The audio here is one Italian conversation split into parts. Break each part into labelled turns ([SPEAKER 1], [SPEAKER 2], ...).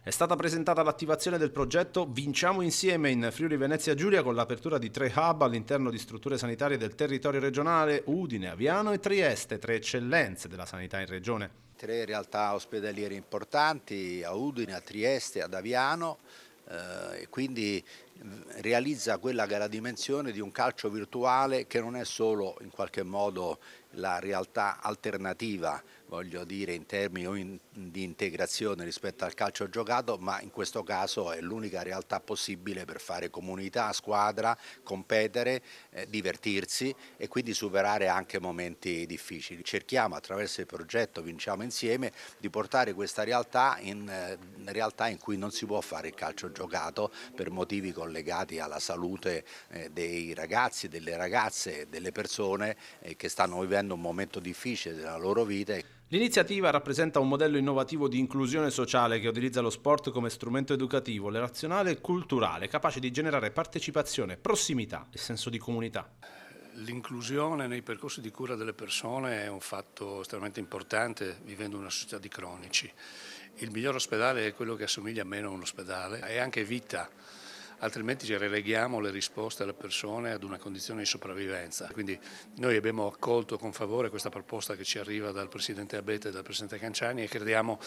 [SPEAKER 1] È stata presentata l'attivazione del progetto Vinciamo Insieme in Friuli Venezia Giulia con l'apertura di 3 hub all'interno di strutture sanitarie del territorio regionale Udine, Aviano e Trieste, 3 eccellenze della sanità in regione.
[SPEAKER 2] 3 realtà ospedaliere importanti a Udine, a Trieste, ad Aviano e quindi realizza quella che è la dimensione di un calcio virtuale che non è solo in qualche modo la realtà alternativa, voglio dire in termini di integrazione rispetto al calcio giocato, ma in questo caso è l'unica realtà possibile per fare comunità, squadra, competere, divertirsi e quindi superare anche momenti difficili. Cerchiamo attraverso il progetto Vinciamo Insieme di portare questa realtà in realtà in cui non si può fare il calcio giocato per motivi collegati alla salute dei ragazzi, delle ragazze, delle persone che stanno vivendo un momento difficile della loro vita.
[SPEAKER 1] L'iniziativa rappresenta un modello innovativo di inclusione sociale che utilizza lo sport come strumento educativo, relazionale e culturale, capace di generare partecipazione, prossimità e senso di comunità.
[SPEAKER 3] L'inclusione nei percorsi di cura delle persone è un fatto estremamente importante vivendo in una società di cronici. Il miglior ospedale è quello che assomiglia meno a un ospedale, è anche vita, altrimenti ci releghiamo le risposte alle persone ad una condizione di sopravvivenza. Quindi noi abbiamo accolto con favore questa proposta che ci arriva dal Presidente Abete e dal Presidente Canciani e crediamo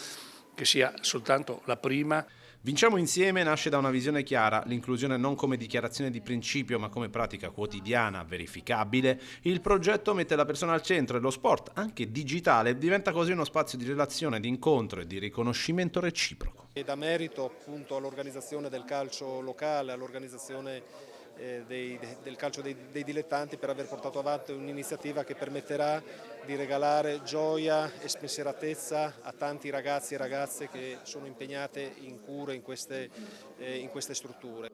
[SPEAKER 3] che sia soltanto la prima.
[SPEAKER 1] Vinciamo Insieme nasce da una visione chiara, l'inclusione non come dichiarazione di principio ma come pratica quotidiana, verificabile. Il progetto mette la persona al centro e lo sport, anche digitale, diventa così uno spazio di relazione, di incontro e di riconoscimento reciproco.
[SPEAKER 4] E dà merito appunto all'organizzazione del calcio locale, all'organizzazione del calcio dei dilettanti per aver portato avanti un'iniziativa che permetterà di regalare gioia e spensieratezza a tanti ragazzi e ragazze che sono impegnate in cure in queste strutture.